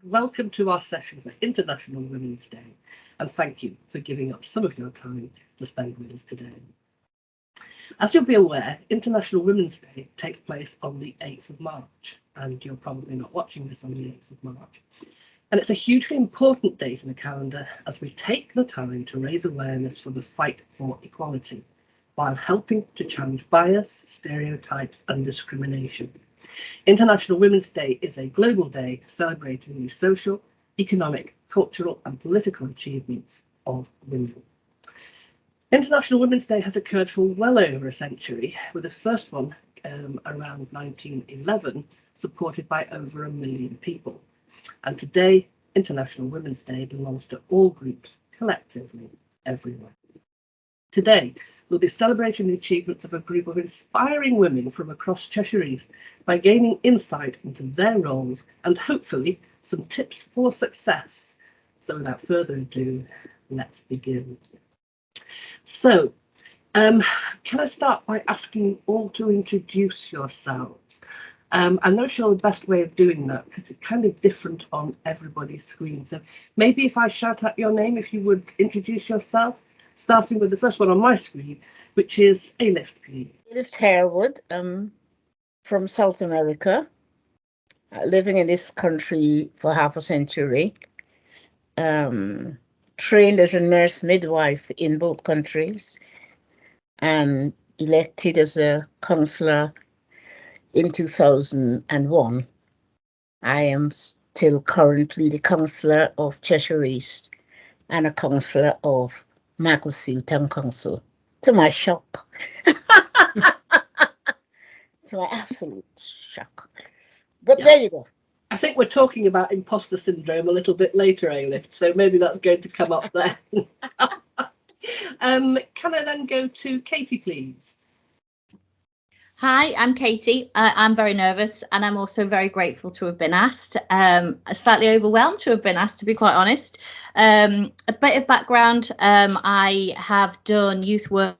Welcome to our session for International Women's Day, and thank you for giving up some of your time to spend with us today. As you'll be aware, International Women's Day takes place on the 8th of March, and you're probably not watching this on the 8th of March. And it's a hugely important date in the calendar as we take the time to raise awareness for the fight for equality, while helping to challenge bias, stereotypes and discrimination. International Women's Day is a global day celebrating the social, economic, cultural and political achievements of women. International Women's Day has occurred for well over a century, with the first one around 1911, supported by over 1 million people. And today, International Women's Day belongs to all groups, collectively, everywhere. Today, we'll be celebrating the achievements of a group of inspiring women from across Cheshire East by gaining insight into their roles and hopefully some tips for success. So without further ado, let's begin. So, can I start by asking you all to introduce yourselves? I'm not sure the best way of doing that because it's kind of different on everybody's screen. So maybe if I shout out your name, if you would introduce yourself. Starting with the first one on my screen, which is Alift, please. Alift Harewood, from South America, living in this country for half a century, trained as a nurse midwife in both countries, and elected as a councillor in 2001. I am still currently the councillor of Cheshire East and a councillor of Macclesfield Town Council, to my shock. To my absolute shock. But yeah. There you go. I think we're talking about imposter syndrome a little bit later, Alift, so maybe that's going to come up there. Can I then go to Katie, please? Hi, I'm Katie. I'm very nervous and I'm also very grateful to have been asked. Slightly overwhelmed to have been asked, to be quite honest. A bit of background, I have done youth work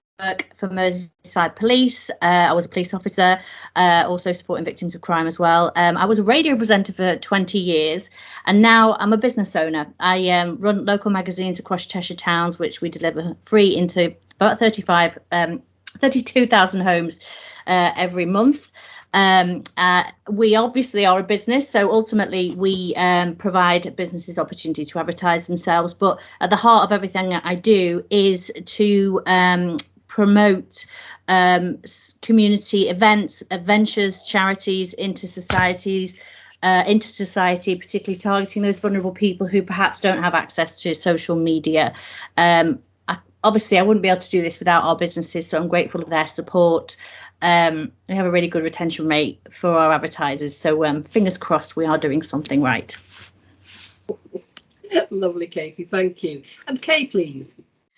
for Merseyside Police. I was a police officer, also supporting victims of crime as well. I was a radio presenter for 20 years and now I'm a business owner. I run local magazines across Cheshire towns, which we deliver free into about 32,000 homes every month. We obviously are a business, so ultimately we provide businesses opportunity to advertise themselves, but at the heart of everything that I do is to promote community events, adventures, charities into society, particularly targeting those vulnerable people who perhaps don't have access to social media. Obviously, I wouldn't be able to do this without our businesses, so I'm grateful for their support. We have a really good retention rate for our advertisers, so fingers crossed we are doing something right. Lovely, Katie, thank you. And Kay, please.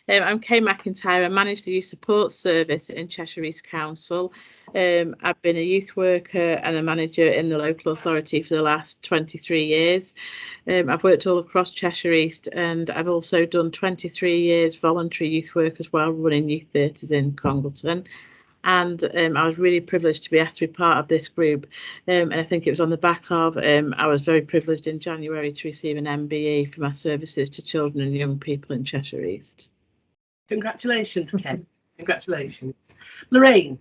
I'm Kay Mcintyre. I manage the youth support service in Cheshire East Council. I've been a youth worker and a manager in the local authority for the last 23 years. I've worked all across Cheshire East and I've also done 23 years voluntary youth work as well, running youth theatres in Congleton. And I was really privileged to be asked to be part of this group. And I think it was on the back of, I was very privileged in January to receive an MBE for my services to children and young people in Cheshire East. Congratulations, Ken. Congratulations. Lorraine.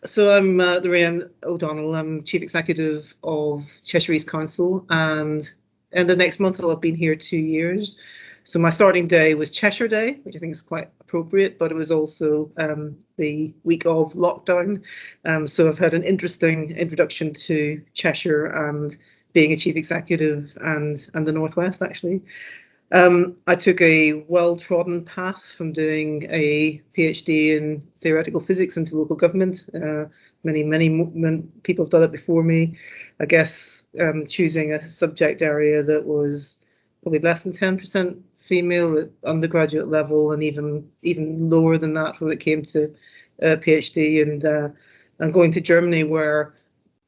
So I'm Lorraine O'Donnell. I'm Chief Executive of Cheshire East Council, and in the next month I'll have been here 2 years. So my starting day was Cheshire Day, which I think is quite appropriate, but it was also the week of lockdown. So I've had an interesting introduction to Cheshire and being a chief executive and the Northwest, actually. I took a well-trodden path from doing a PhD in theoretical physics into local government. Many people have done it before me. I guess choosing a subject area that was probably less than 10% female at undergraduate level, and even lower than that when it came to PhD, and going to Germany where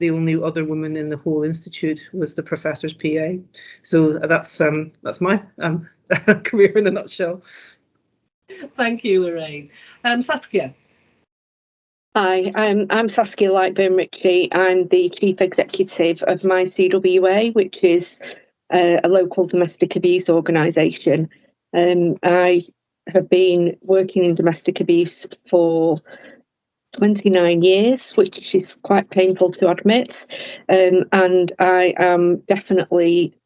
the only other woman in the whole institute was the professor's PA. So that's my career in a nutshell. Thank you, Lorraine. Saskia. Hi, I'm Saskia Lightburn Ritchie. I'm the Chief Executive of My CWA, which is a local domestic abuse organisation. I have been working in domestic abuse for 29 years, which is quite painful to admit, and I am definitely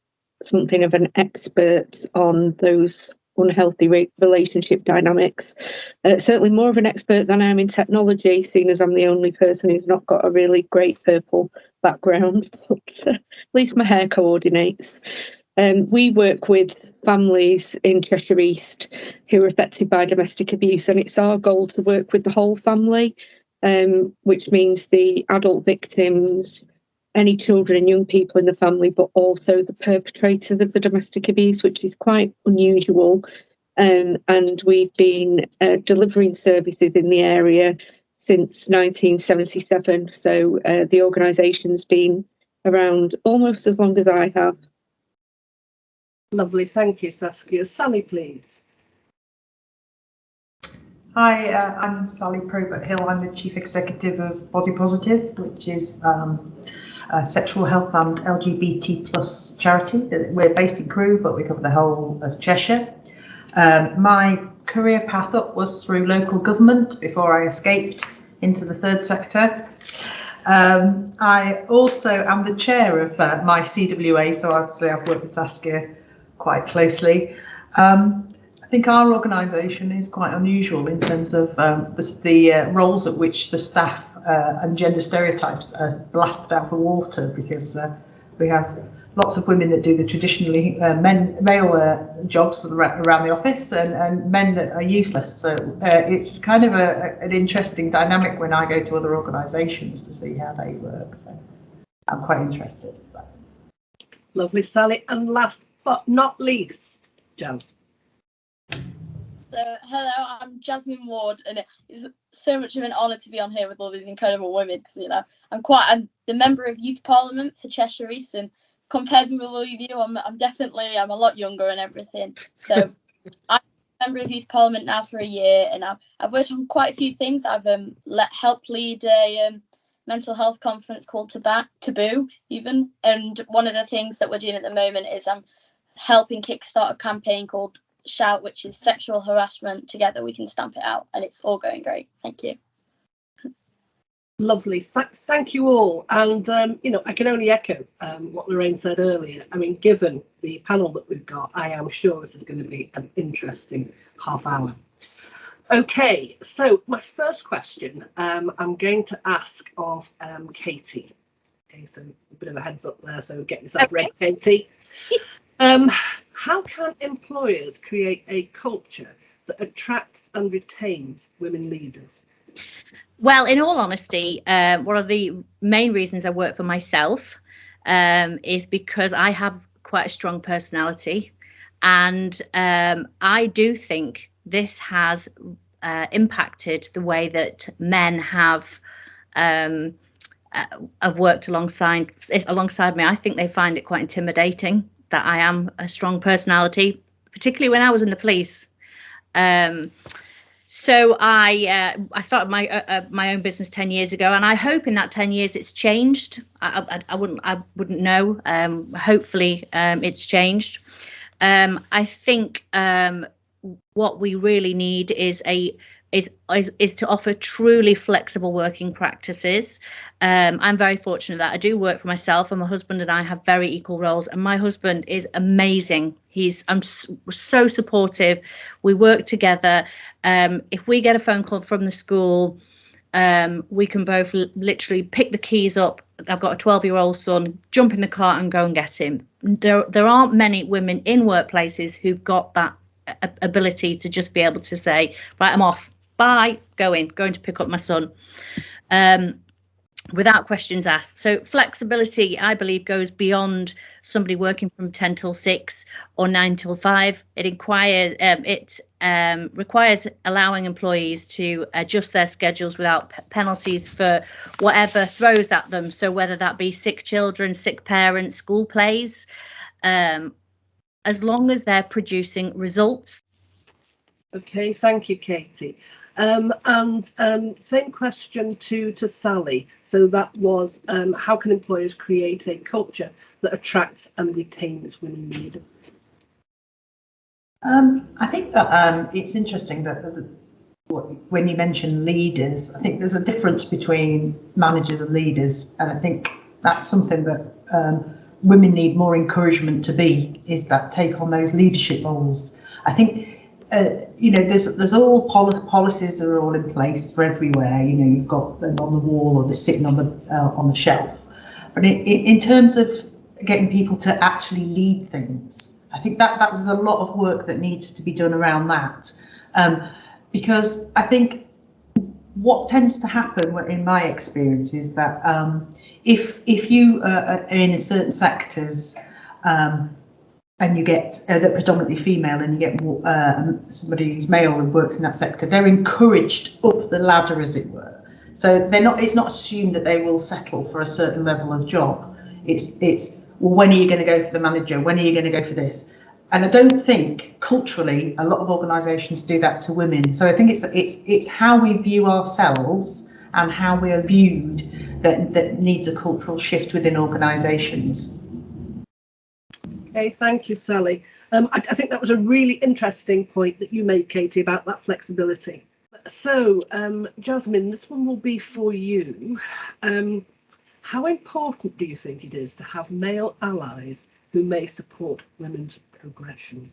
something of an expert on those unhealthy relationship dynamics. Certainly more of an expert than I am in technology, seeing as I'm the only person who's not got a really great purple background, but at least my hair coordinates. We work with families in Cheshire East who are affected by domestic abuse, and it's our goal to work with the whole family, which means the adult victims, any children and young people in the family, but also the perpetrators of the domestic abuse, which is quite unusual. And we've been delivering services in the area since 1977. So the organisation's been around almost as long as I have. Lovely, thank you, Saskia. Sally, please. Hi, I'm Sally Probert-Hill. I'm the Chief Executive of Body Positive, which is a sexual health and LGBT plus charity. We're based in Crewe, but we cover the whole of Cheshire. My career path up was through local government before I escaped into the third sector. I also am the chair of my CWA, so obviously I've worked with Saskia quite closely. I think our organisation is quite unusual in terms of the roles at which the staff and gender stereotypes are blasted out of the water, because we have lots of women that do the traditionally male jobs around the office, and men that are useless. So it's kind of an interesting dynamic when I go to other organisations to see how they work. So I'm quite interested. Lovely, Sally. And last but not least, Jazz. So, hello, I'm Jasmine Ward, and it is so much of an honour to be on here with all these incredible women, because, you know, I'm the member of Youth Parliament for Cheshire East, and compared with all of you, I'm a lot younger and everything. So I'm a member of Youth Parliament now for a year, and I've worked on quite a few things. I've helped lead a mental health conference called Taboo, even, and one of the things that we're doing at the moment is I'm helping kickstart a campaign called Shout, which is sexual harassment. Together we can stamp it out, and it's all going great. Thank you. Lovely, thank you all. And you know, I can only echo what Lorraine said earlier. I mean, given the panel that we've got, I am sure this is going to be an interesting half hour. Okay, so my first question I'm going to ask of Katie. Okay, so a bit of a heads up there, so get yourself ready, Katie. How can employers create a culture that attracts and retains women leaders? Well, in all honesty, one of the main reasons I work for myself is because I have quite a strong personality, and I do think this has impacted the way that men have worked alongside me. I think they find it quite intimidating that I am a strong personality, particularly when I was in the police. So I started my own business 10 years ago, and I hope in that 10 years it's changed. I wouldn't know. Hopefully it's changed. I think what we really need is to offer truly flexible working practices. I'm very fortunate that I do work for myself, and my husband and I have very equal roles, and my husband is amazing. I'm so supportive. We work together. If we get a phone call from the school, we can both literally pick the keys up. I've got a 12-year-old son, jump in the car and go and get him. There aren't many women in workplaces who've got that ability to just be able to say, right, I'm off. Bye, going to pick up my son, without questions asked. So flexibility, I believe, goes beyond somebody working from 10 till 6 or 9 till 5. It requires allowing employees to adjust their schedules without penalties for whatever throws at them. So whether that be sick children, sick parents, school plays, as long as they're producing results. Okay, thank you, Katie. Same question to Sally. So that was, how can employers create a culture that attracts and retains women leaders? I think that it's interesting that when you mention leaders, I think there's a difference between managers and leaders, and I think that's something that women need more encouragement to be, is that take on those leadership roles. I think there's all policies that are all in place for everywhere. You've got them on the wall or they're sitting on the shelf. But in terms of getting people to actually lead things, I think that there's a lot of work that needs to be done around that, because I think what tends to happen, in my experience, is that if you are in certain sectors and you get they're predominantly female, and you get somebody who's male and works in that sector, they're encouraged up the ladder, as it were. So it's not assumed that they will settle for a certain level of job. It's well, when are you going to go for the manager? When are you going to go for this? And I don't think culturally a lot of organisations do that to women. So I think it's how we view ourselves and how we are viewed that needs a cultural shift within organisations. Okay, thank you, Sally. I think that was a really interesting point that you made, Katie, about that flexibility. So, Jasmine, this one will be for you. How important do you think it is to have male allies who may support women's progression?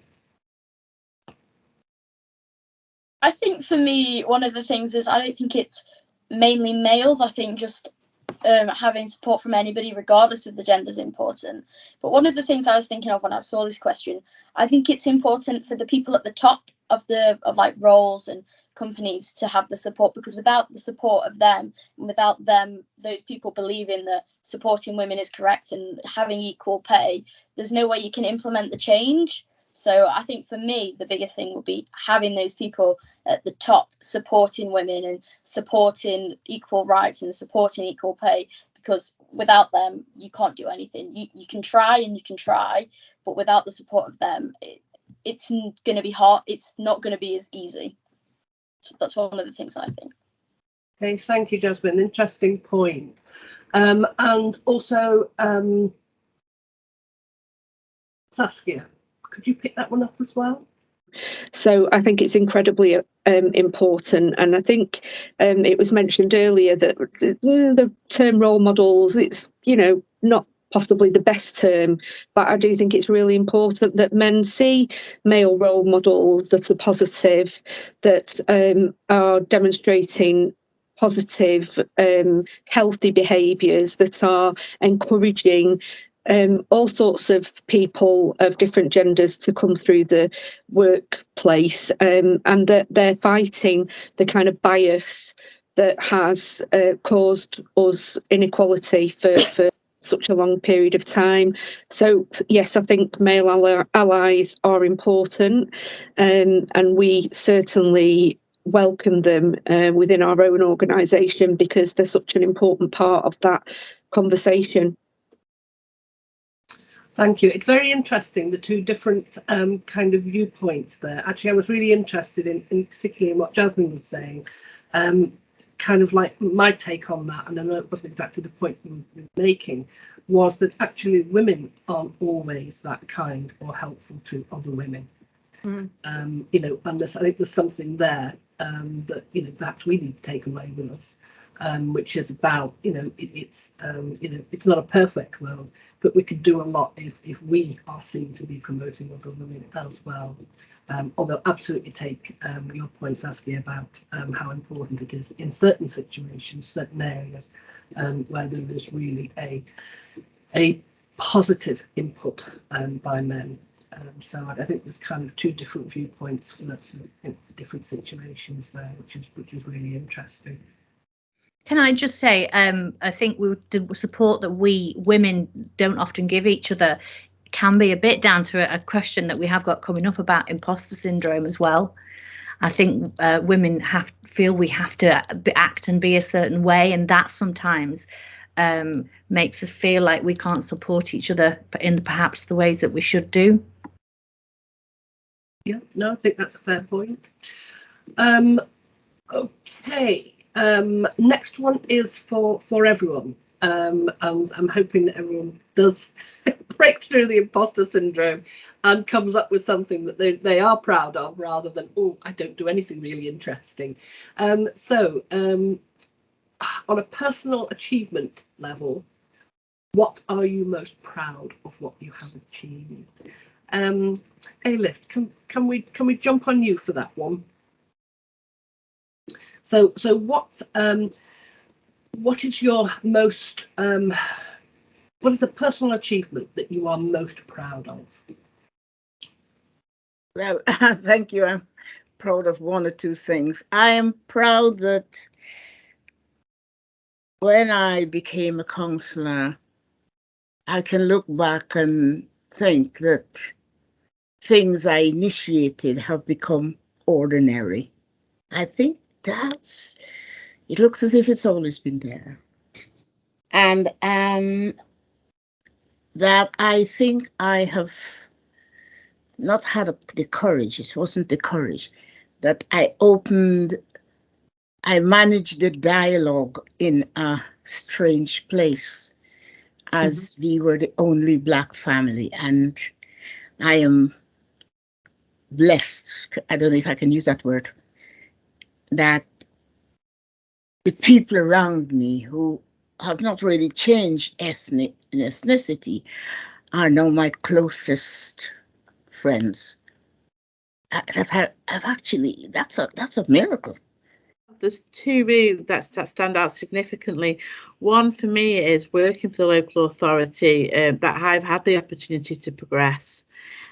I think for me, one of the things is I don't think it's mainly males. I think just having support from anybody, regardless of the gender, is important. But one of the things I was thinking of when I saw this question, I think it's important for the people at the top of like roles and companies to have the support, because without the support of them, and without them, those people believing that supporting women is correct and having equal pay, there's no way you can implement the change. So I think for me, the biggest thing would be having those people at the top supporting women and supporting equal rights and supporting equal pay, because without them, you can't do anything. You can try and you can try, but without the support of them, it's going to be hard. It's not going to be as easy. So that's one of the things I think. Okay, thank you, Jasmine. Interesting point. And also, Saskia, could you pick that one up as well? So I think it's incredibly important, and I think it was mentioned earlier that the term role models, it's not possibly the best term, but I do think it's really important that men see male role models that are positive, that are demonstrating positive, healthy behaviours, that are encouraging all sorts of people of different genders to come through the workplace, and that they're fighting the kind of bias that has caused us inequality for such a long period of time. So yes, I think male allies are important, and we certainly welcome them within our own organisation, because they're such an important part of that conversation. Thank you. It's very interesting, the two different kind of viewpoints there. Actually, I was really interested in particularly in what Jasmine was saying. Kind of like my take on that, and I know it wasn't exactly the point you were making, was that actually women aren't always that kind or helpful to other women. And I think there's something there that perhaps we need to take away with us, which is about it's not a perfect world, but we could do a lot if we are seen to be promoting other women as well. Although absolutely take your point, Saskia, about how important it is in certain situations, certain areas where there is really a positive input by men. So I think there's kind of two different viewpoints for different situations there, which is really interesting. Can I just say, I think the support that we women don't often give each other can be a bit down to a question that we have got coming up about imposter syndrome as well. I think women feel we have to act and be a certain way, and that sometimes makes us feel like we can't support each other in perhaps the ways that we should do. Yeah, no, I think that's a fair point. Okay, next one is for everyone, and I'm hoping that everyone does break through the imposter syndrome and comes up with something that they are proud of, rather than, oh, I don't do anything really interesting. So on a personal achievement level, what are you most proud of what you have achieved? Alif, can we jump on you for that one? So what is your most what is a personal achievement that you are most proud of? Well, thank you. I'm proud of one or two things. I am proud that when I became a councillor, I can look back and think that things I initiated have become ordinary. I think it looks as if it's always been there. And that I think I have not had the courage, it wasn't the courage, that I managed the dialogue in a strange place, as we were the only Black family. And I am blessed, I don't know if I can use that word, that the people around me who have not really changed ethnicity are now my closest friends. That's a miracle. There's two really that stand out significantly. One for me is working for the local authority, that I've had the opportunity to progress.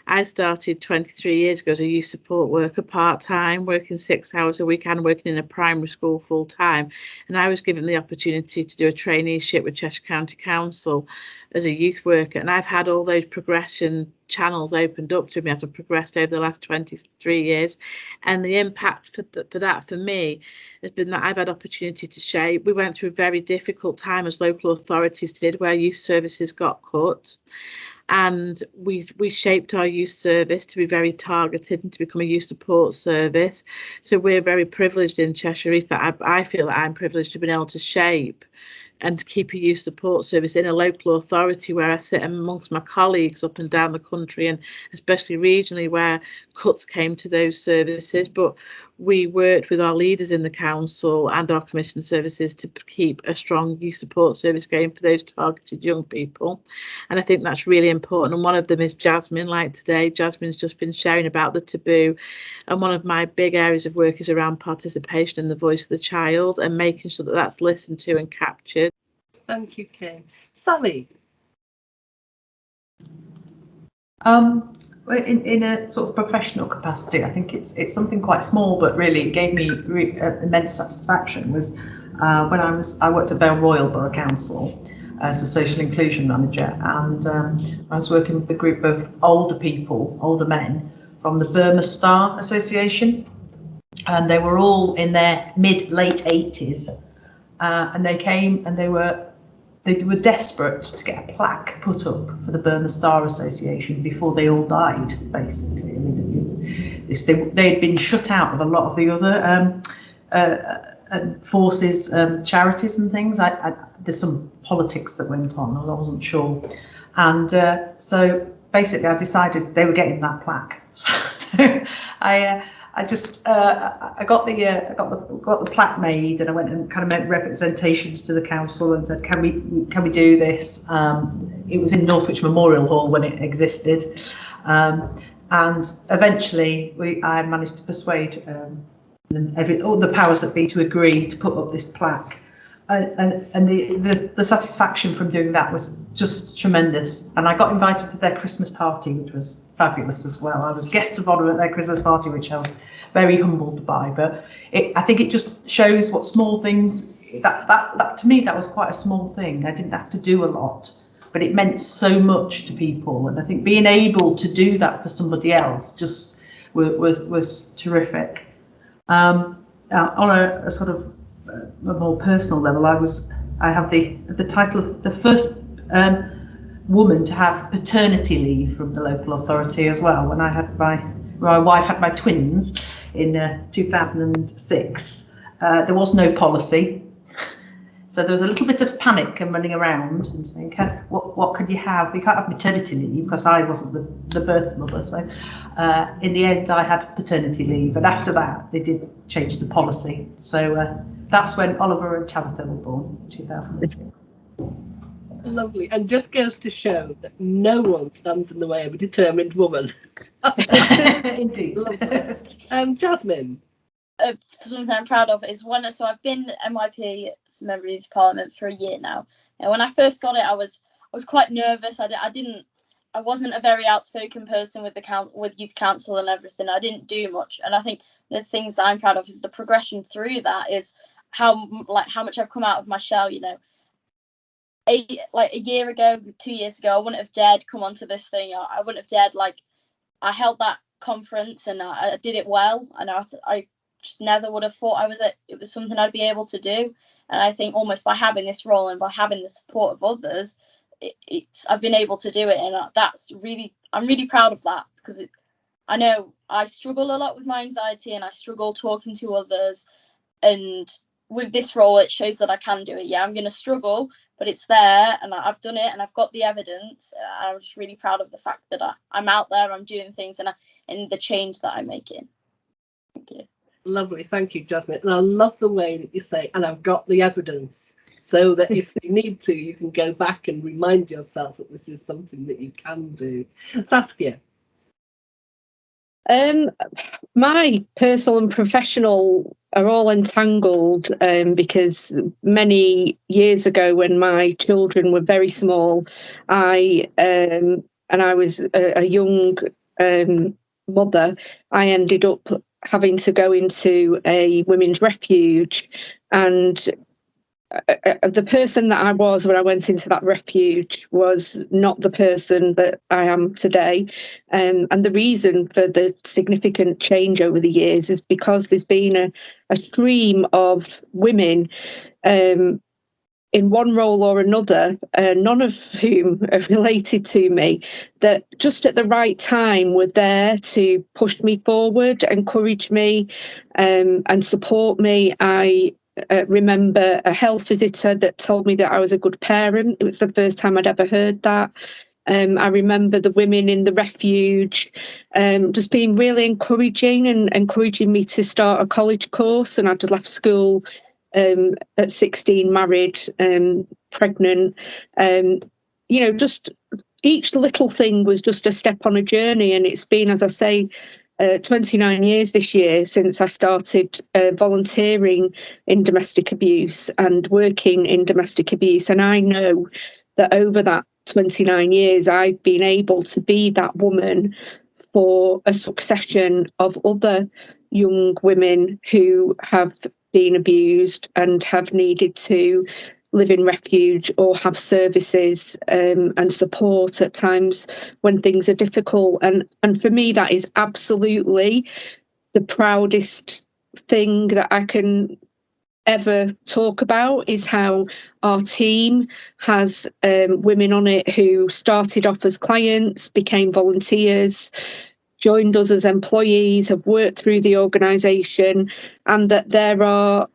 I started 23 years ago as a youth support worker part-time, working 6 hours a week and working in a primary school full-time. And I was given the opportunity to do a traineeship with Cheshire County Council as a youth worker. And I've had all those progression channels opened up to me as I've progressed over the last 23 years. And the impact for that for me has been that I've had opportunity to shape. We went through a very difficult time, as local authorities did, where youth services got cut. And we shaped our youth service to be very targeted and to become a youth support service. So we're very privileged in Cheshire East, that I feel that I'm privileged to have been able to shape and keep a youth support service in a local authority where I sit amongst my colleagues up and down the country, and especially regionally where cuts came to those services. But we worked with our leaders in the council and our commission services to keep a strong youth support service going for those targeted young people. And I think that's really important. And one of them is Jasmine, like today. Jasmine's just been sharing about the taboo. And one of my big areas of work is around participation and the voice of the child, and making sure that that's listened to and captured. Thank you, Kim. Sally? In a sort of professional capacity, I think it's something quite small, but really it gave me immense satisfaction. Was when I worked at Vale Royal Borough Council as a social inclusion manager, and I was working with a group of older men from the Burma Star Association, and they were all in their late 80s, and they came and they were desperate to get a plaque put up for the Burma Star Association before they all died, basically. I mean, they'd been shut out of a lot of the other forces, charities and things. There's some politics that went on, I wasn't sure. And so basically I decided they were getting that plaque. So I got the plaque made, and I went and kind of made representations to the council and said, can we do this? It was in Northwich Memorial Hall when it existed, and eventually I managed to persuade all the powers that be to agree to put up this plaque, and the satisfaction from doing that was just tremendous. And I got invited to their Christmas party, which was fabulous as well. I was guest of honour at their Christmas party, which I was very humbled by. But I think it just shows what small things, that to me, that was quite a small thing. I didn't have to do a lot, but it meant so much to people. And I think being able to do that for somebody else just was terrific. On a sort of a more personal level, I have the title of the first woman to have paternity leave from the local authority as well. When my wife had my twins in 2006, There was no policy. So there was a little bit of panic and running around and saying, what could you have? You can't have maternity leave, because I wasn't the birth mother. So in the end, I had paternity leave. And after that, they did change the policy. So that's when Oliver and Tabitha were born, in 2006. Lovely. And just goes to show that no one stands in the way of a determined woman. Indeed. Lovely. Jasmine. Something I'm proud of is so I've been MYP member of Youth Parliament for a year now, and when I first got it, I was quite nervous. I wasn't a very outspoken person with youth council and everything. I didn't do much, and I think the things that I'm proud of is the progression through that, is how much I've come out of my shell. You know, a year ago, 2 years ago, I wouldn't have dared come onto this thing. I wouldn't have dared. I held that conference and I did it well, and I just never would have thought it was something I'd be able to do. And I think almost by having this role and by having the support of others, I've been able to do it, and I'm really proud of that, because I know I struggle a lot with my anxiety and I struggle talking to others, and with this role it shows that I can do it. Yeah, I'm going to struggle, but it's there, and I've done it, and I've got the evidence. I'm just really proud of the fact that I'm out there, I'm doing things, and the change that I'm making. Thank you. Lovely, thank you, Jasmine. And I love the way that you say, and I've got the evidence, so that if you need to, you can go back and remind yourself that this is something that you can do. Saskia. My personal and professional are all entangled, because many years ago, when my children were very small, I was a young mother, I ended up having to go into a women's refuge, and the person that I was when I went into that refuge was not the person that I am today. And the reason for the significant change over the years is because there's been a stream of women in one role or another, none of whom are related to me, that just at the right time were there to push me forward, encourage me, and support me. I remember a health visitor that told me that I was a good parent. It was the first time I'd ever heard that. I remember the women in the refuge just being really encouraging and encouraging me to start a college course, and I'd left school at 16, married, pregnant. Just each little thing was just a step on a journey, and it's been, as I say, 29 years this year since I started volunteering in domestic abuse and working in domestic abuse, and I know that over that 29 years I've been able to be that woman for a succession of other young women who have been abused and have needed to live in refuge or have services and support at times when things are difficult. And for me, that is absolutely the proudest thing that I can ever talk about, is how our team has women on it who started off as clients, became volunteers, joined us as employees, have worked through the organisation, and that there are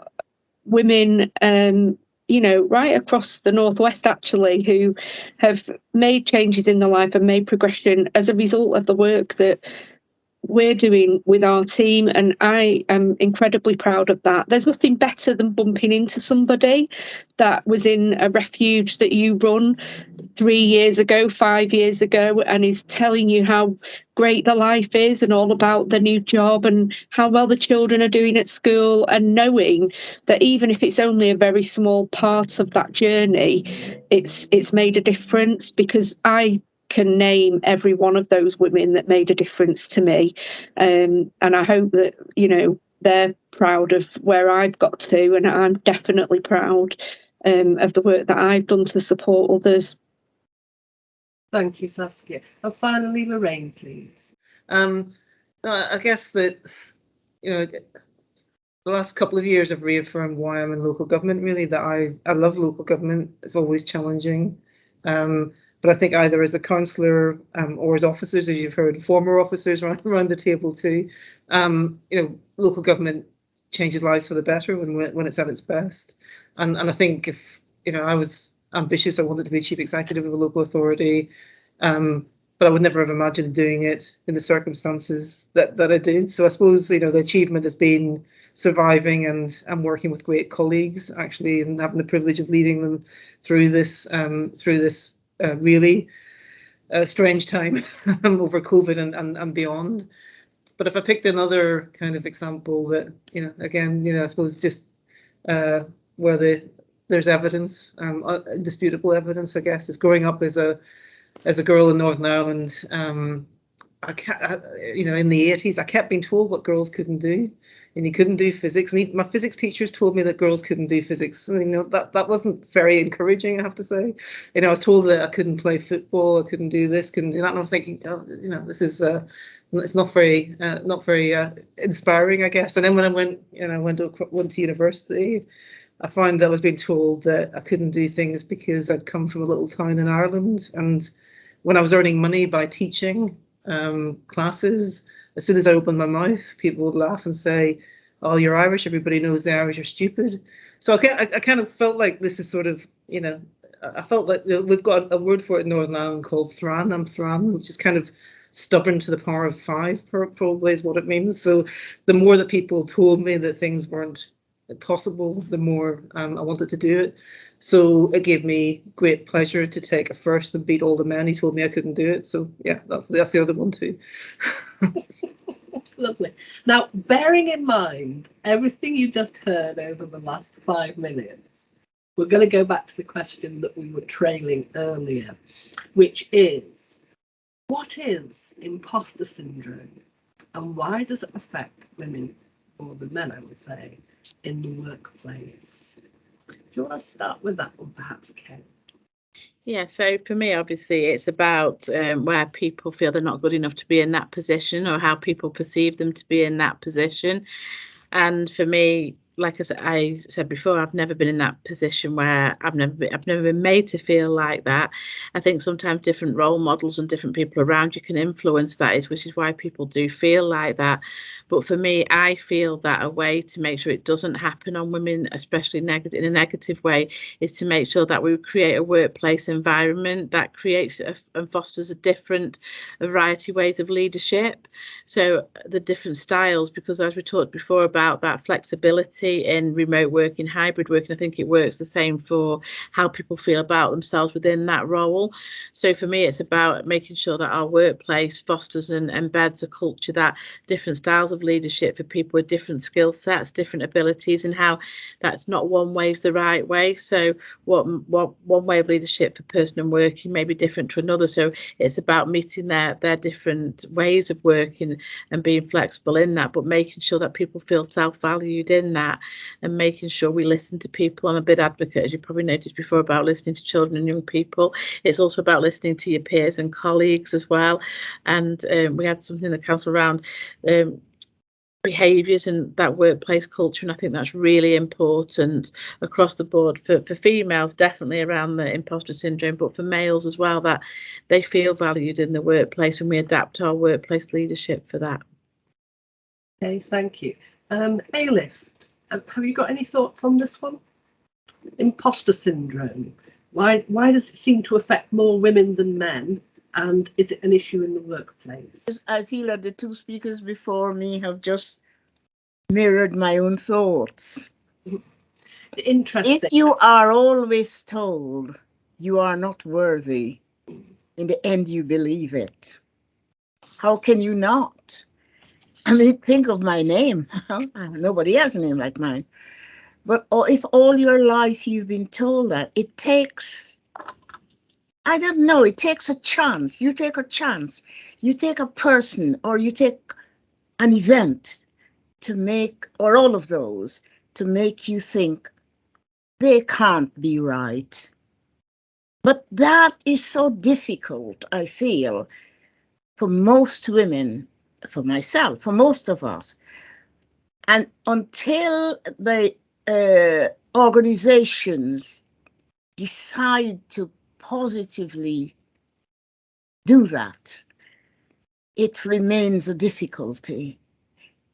women right across the Northwest actually who have made changes in their life and made progression as a result of the work that we're doing with our team, and I am incredibly proud of that. There's nothing better than bumping into somebody that was in a refuge that you run 3 years ago, 5 years ago, and is telling you how great the life is and all about the new job and how well the children are doing at school, and knowing that even if it's only a very small part of that journey, it's made a difference, because I can name every one of those women that made a difference to me, and I hope that they're proud of where I've got to, and I'm definitely proud of the work that I've done to support others. Thank you, Saskia. And finally, Lorraine, please. I guess that the last couple of years have reaffirmed why I'm in local government, really, that I love local government. It's always challenging. But I think either as a councillor or as officers, as you've heard, former officers around the table too, local government changes lives for the better when it's at its best. And I think if, you know, I was ambitious, I wanted to be chief executive of a local authority, but I would never have imagined doing it in the circumstances that I did. So I suppose, you know, the achievement has been surviving and working with great colleagues, actually, and having the privilege of leading them through this really strange time over COVID and beyond. But if I picked another kind of example that, you know, again, you know, I suppose just where there's evidence, indisputable evidence, I guess, is growing up as a girl in Northern Ireland. You know, in the 80s, I kept being told what girls couldn't do, and you couldn't do physics. And my physics teachers told me that girls couldn't do physics. And, you know, that wasn't very encouraging, I have to say. You know, I was told that I couldn't play football, I couldn't do this, couldn't do that. And I was thinking, oh, you know, this is it's not very inspiring, I guess. And then when I went to university, I found that I was being told that I couldn't do things because I'd come from a little town in Ireland. And when I was earning money by teaching classes, as soon as I opened my mouth, people would laugh and say, "Oh, you're Irish. Everybody knows the Irish are stupid." So I kind of felt like this is sort of, you know, I felt like we've got a word for it in Northern Ireland called thran. I'm thran, which is kind of stubborn to the power of 5, probably is what it means. So the more that people told me that things weren't possible, the more I wanted to do it. So it gave me great pleasure to take a first and beat all the men who told me I couldn't do it. So yeah, that's the other one too. Lovely. Now, bearing in mind everything you just heard over the last 5 minutes, we're going to go back to the question that we were trailing earlier, which is, what is imposter syndrome and why does it affect women, or the men, I would say, in the workplace? Do you want to start with that one, perhaps, Ken? Yeah, so for me, obviously, it's about where people feel they're not good enough to be in that position, or how people perceive them to be in that position. And for me, like I said before, I've never been in that position where I've never been made to feel like that. I think sometimes different role models and different people around you can influence that, which is why people do feel like that. But for me, I feel that a way to make sure it doesn't happen on women, especially in a negative way, is to make sure that we create a workplace environment that creates and fosters a variety of ways of leadership. So the different styles, because as we talked before about that flexibility in remote working, hybrid working, I think it works the same for how people feel about themselves within that role. So for me, it's about making sure that our workplace fosters and embeds a culture that different styles of leadership for people with different skill sets, different abilities, and how that's not one way is the right way. So what one way of leadership for person and working may be different to another. So it's about meeting their different ways of working and being flexible in that, but making sure that people feel self-valued in that, and making sure we listen to people. I'm a big advocate, as you probably noticed before, about listening to children and young people. It's also about listening to your peers and colleagues as well. And we had something in the council around behaviours and that workplace culture, and I think that's really important across the board for females, definitely around the imposter syndrome, but for males as well, that they feel valued in the workplace and we adapt our workplace leadership for that. Okay, thank you. Ailif, have you got any thoughts on this one? Imposter syndrome. Why does it seem to affect more women than men? And is it an issue in the workplace? I feel that the two speakers before me have just mirrored my own thoughts. Interesting. If you are always told you are not worthy, in the end you believe it. How can you not? I mean, think of my name. Nobody has a name like mine. But if all your life you've been told that, it takes, I don't know, it takes a chance. You take a chance. You take a person, or you take an event to make, or all of those, to make you think they can't be right. But that is so difficult, I feel, for most women, for myself, for most of us. And until the organizations decide to positively do that, it remains a difficulty.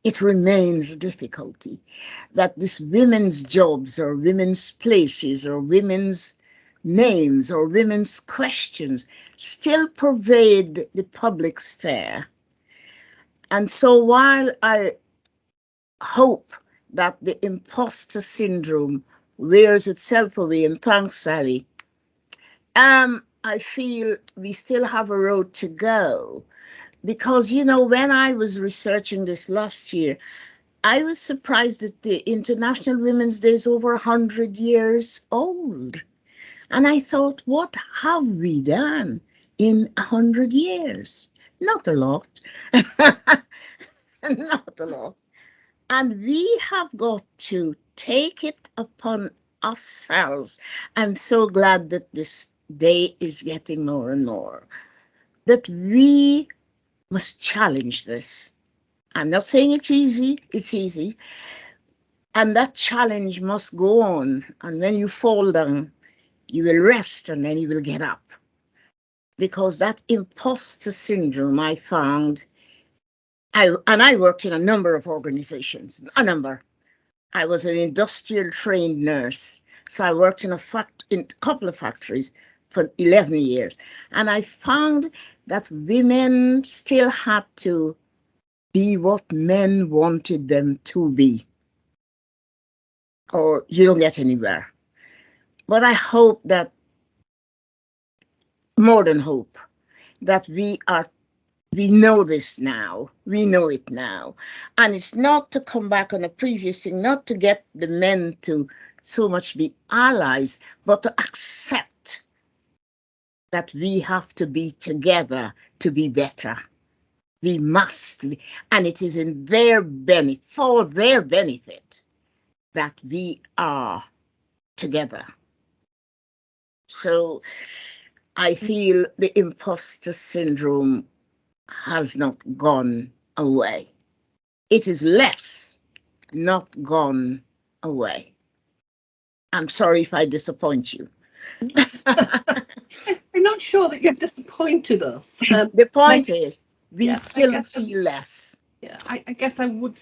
it remains a difficulty, that this women's jobs or women's places or women's names or women's questions still pervade the public sphere. And so while I hope that the imposter syndrome wears itself away, and thanks, Sally, I feel we still have a road to go. Because, you know, when I was researching this last year, I was surprised that the International Women's Day is over 100 years old. And I thought, what have we done in 100 years? Not a lot. Not a lot. And we have got to take it upon ourselves. I'm so glad that this day is getting more and more, that we must challenge this. I'm not saying it's easy. And that challenge must go on. And when you fall down, you will rest and then you will get up. Because that imposter syndrome I found, I worked in a number of organizations, I was an industrial trained nurse. So I worked in a couple of factories for 11 years. And I found that women still had to be what men wanted them to be, or you don't get anywhere. But I hope that, more than hope, that we know this now, we know it now. And it's not to come back on a previous thing, not to get the men to so much be allies, but to accept that we have to be together to be better. We must, and it is in their benefit, for their benefit, that we are together. So I feel the imposter syndrome has not gone away. It is less, not gone away. I'm sorry if I disappoint you. I'm not sure that you've disappointed us. The point is, we still feel less. Yeah, I guess I would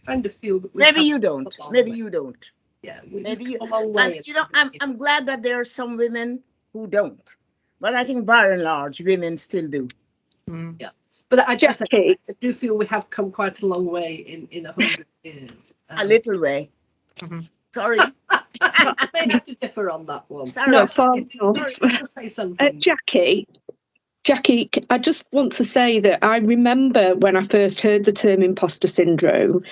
kind of feel that maybe you don't. Maybe you don't. Yeah, maybe you. And, you know, I'm glad that there are some women who don't, but I think by and large, women still do. Yeah, but I do feel we have come quite a long way in 100 years. A little way. Sorry. I may have to differ on that one. Sorry. Not far Sorry, to say something. Jackie, I just want to say that I remember when I first heard the term imposter syndrome,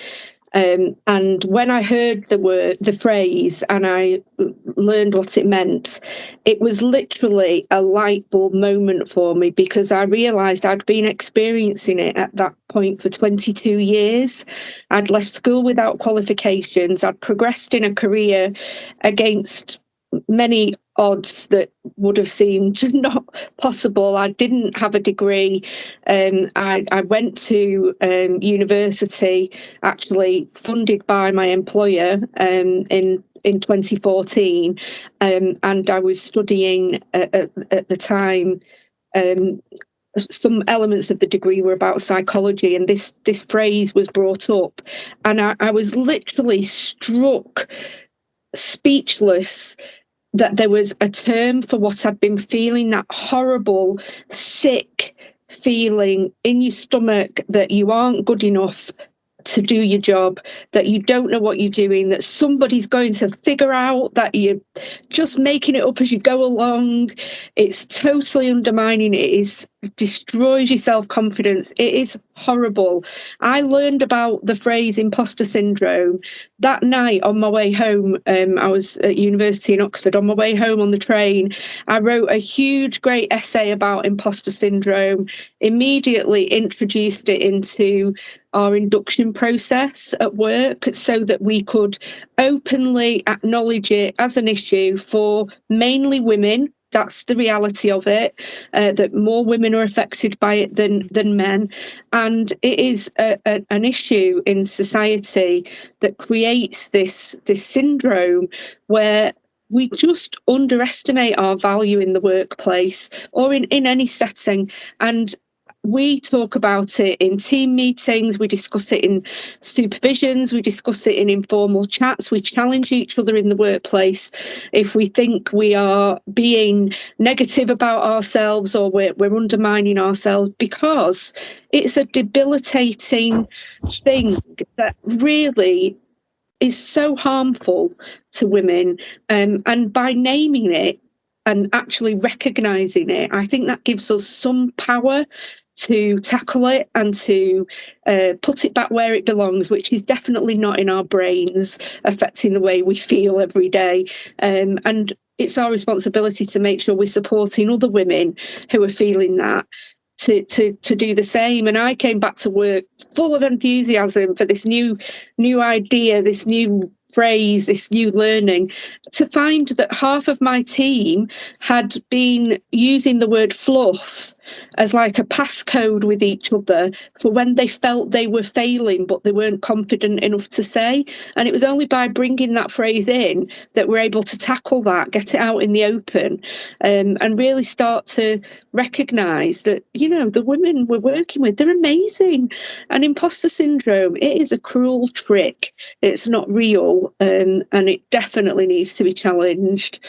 and when I heard the phrase and I learned what it meant, it was literally a light bulb moment for me, because I realised I'd been experiencing it at that point for 22 years. I'd left school without qualifications. I'd progressed in a career against many odds that would have seemed not possible. I didn't have a degree. I went to university, actually funded by my employer, in 2014, and I was studying at the time. Some elements of the degree were about psychology, and this phrase was brought up, and I was literally struck, speechless, that there was a term for what I'd been feeling, that horrible, sick feeling in your stomach that you aren't good enough to do your job, that you don't know what you're doing, that somebody's going to figure out, that you're just making it up as you go along. It's totally undermining. It destroys your self-confidence. It is horrible. I learned about the phrase imposter syndrome that night on my way home. I was at university in Oxford. On my way home on the train, I wrote a huge, great essay about imposter syndrome, immediately introduced it into our induction process at work so that we could openly acknowledge it as an issue for mainly women. That's the reality of it, that more women are affected by it than men. And it is an issue in society that creates this syndrome where we just underestimate our value in the workplace or in any setting. And we talk about it in team meetings, we discuss it in supervisions, we discuss it in informal chats, we challenge each other in the workplace if we think we are being negative about ourselves or we're undermining ourselves, because it's a debilitating thing that really is so harmful to women. And by naming it and actually recognising it, I think that gives us some power to tackle it and to put it back where it belongs, which is definitely not in our brains, affecting the way we feel every day. And it's our responsibility to make sure we're supporting other women who are feeling that to do the same. And I came back to work full of enthusiasm for this new idea, this new phrase, this new learning, to find that half of my team had been using the word fluff as like a passcode with each other for when they felt they were failing but they weren't confident enough to say. And it was only by bringing that phrase in that we're able to tackle that, get it out in the open, and really start to recognise that, you know, the women we're working with, they're amazing. And imposter syndrome, it is a cruel trick. It's not real, and it definitely needs to be challenged.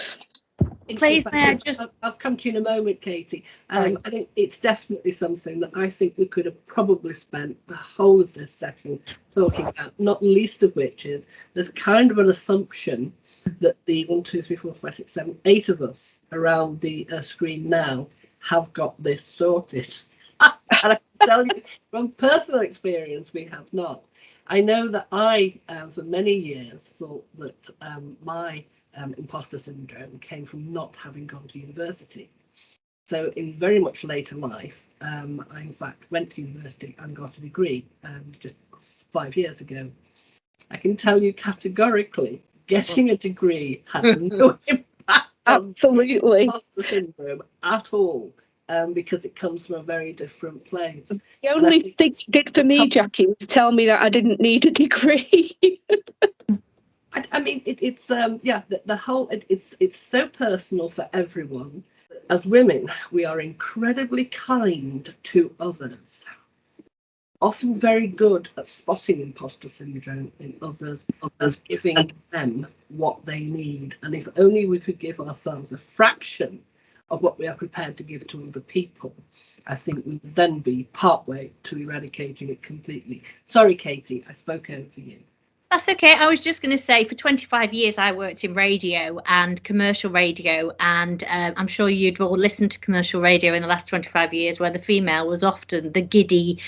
Please, may I just... I'll come to you in a moment, Katie. I think it's definitely something that I think we could have probably spent the whole of this session talking about, not least of which is there's kind of an assumption that the 1, 2, 3, 4, 5, 6, 7, 8 of us around the screen now have got this sorted. And I can tell you from personal experience, we have not. I know that I, for many years, thought that my imposter syndrome came from not having gone to university. So in very much later life, I in fact went to university and got a degree just 5 years ago. I can tell you categorically, getting a degree had no impact on imposter syndrome at all. Because it comes from a very different place. The only thing it did for me, Jackie, was tell me that I didn't need a degree. I mean, it's the whole, it's so personal for everyone. As women, we are incredibly kind to others, often very good at spotting imposter syndrome in others, as giving them what they need. And if only we could give ourselves a fraction of what we are prepared to give to other people, I think we would then be partway to eradicating it completely. Sorry, Katie, I spoke over you. That's okay. I was just going to say, for 25 years, I worked in radio and commercial radio, and I'm sure you'd all listened to commercial radio in the last 25 years, where the female was often the giddy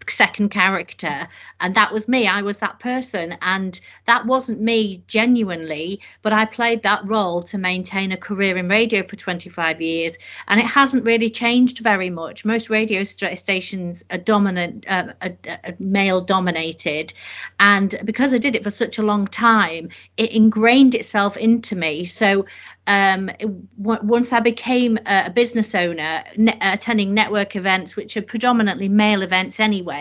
second character, and that was me. I was that person, and that wasn't me genuinely, but I played that role to maintain a career in radio for 25 years, and it hasn't really changed very much. Most radio stations are dominant, male dominated, and because I did it for such a long time, it ingrained itself into me. So once I became a business owner, attending network events, which are predominantly male events anyway,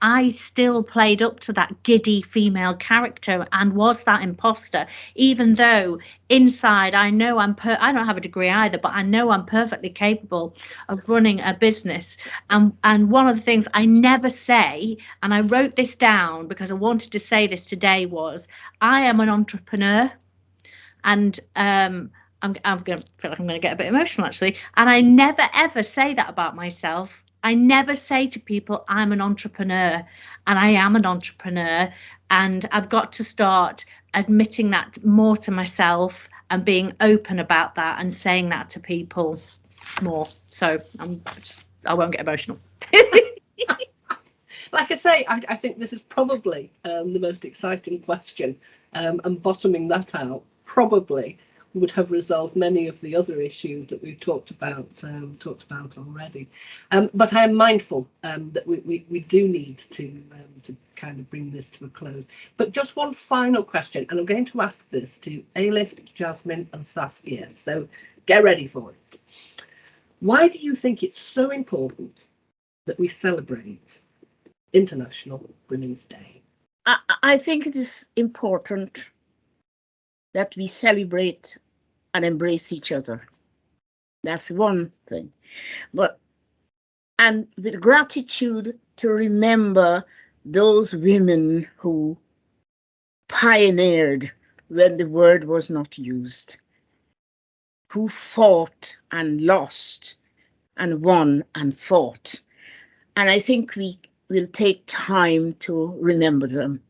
I still played up to that giddy female character and was that imposter, even though inside I know I don't have a degree either, but I know I'm perfectly capable of running a business. And one of the things I never say, and I wrote this down because I wanted to say this today, was I am an entrepreneur. And I'm going to feel like I'm going to get a bit emotional, actually. And I never, ever say that about myself. I never say to people, I'm an entrepreneur, and I am an entrepreneur. And I've got to start admitting that more to myself and being open about that and saying that to people more. So I won't get emotional. Like I say, I think this is probably the most exciting question, and bottoming that out probably would have resolved many of the other issues that we've talked about already. But I am mindful that we do need to kind of bring this to a close. But just one final question, and I'm going to ask this to Ailift, Jasmine and Saskia, so get ready for it. Why do you think it's so important that we celebrate International Women's Day? I think it is important that we celebrate and embrace each other. That's one thing. But and with gratitude to remember those women who pioneered when the word was not used, who fought and lost and won and fought. And I think we will take time to remember them.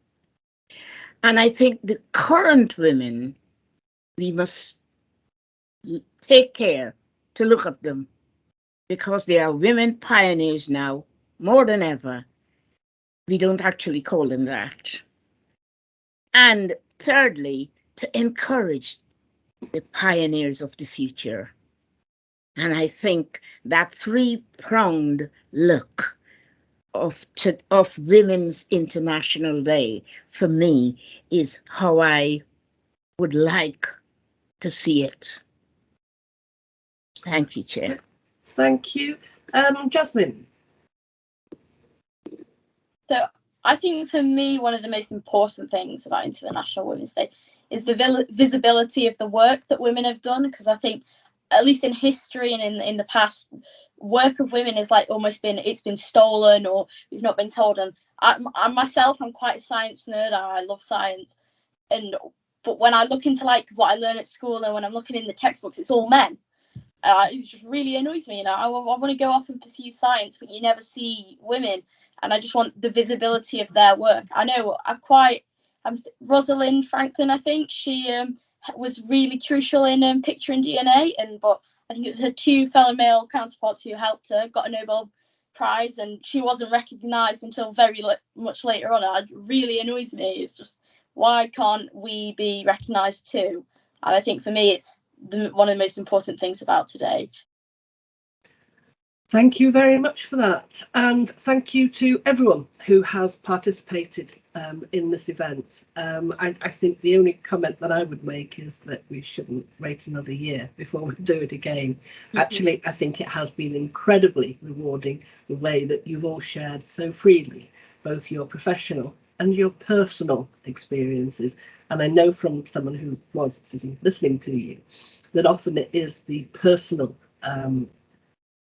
And I think the current women, we must take care to look at them, because they are women pioneers now more than ever. We don't actually call them that. And thirdly, to encourage the pioneers of the future. And I think that three-pronged look of Women's International Day, for me, is how I would like to see it. Thank you, Chair. Thank you. Jasmine. So I think for me, one of the most important things about International Women's Day is the visibility of the work that women have done, because I think, at least in history and in the past, work of women is like almost been stolen, or we've not been told. And I myself, I'm quite a science nerd. I love science, but when I look into like what I learn at school, and when I'm looking in the textbooks, it's all men. It just really annoys me. I want to go off and pursue science, but you never see women, and I just want the visibility of their work. I know Rosalind Franklin, I think she was really crucial in picturing DNA, but I think it was her two fellow male counterparts who helped her, got a Nobel Prize, and she wasn't recognised until very much later on. It really annoys me. It's just, why can't we be recognised too? And I think for me, it's one of the most important things about today. Thank you very much for that, and thank you to everyone who has participated in this event. I think the only comment that I would make is that we shouldn't wait another year before we do it again. Mm-hmm. Actually, I think it has been incredibly rewarding, the way that you've all shared so freely, both your professional and your personal experiences. And I know from someone who was sitting listening to you that often it is the personal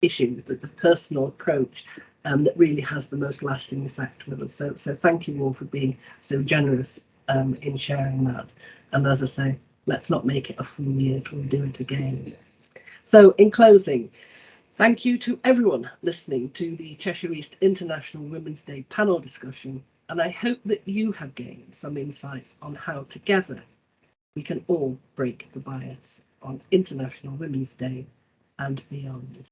issue, but the personal approach that really has the most lasting effect with us. So thank you all for being so generous in sharing that. And as I say, let's not make it a full year till we do it again. So in closing, thank you to everyone listening to the Cheshire East International Women's Day panel discussion. And I hope that you have gained some insights on how together we can all break the bias on International Women's Day and beyond.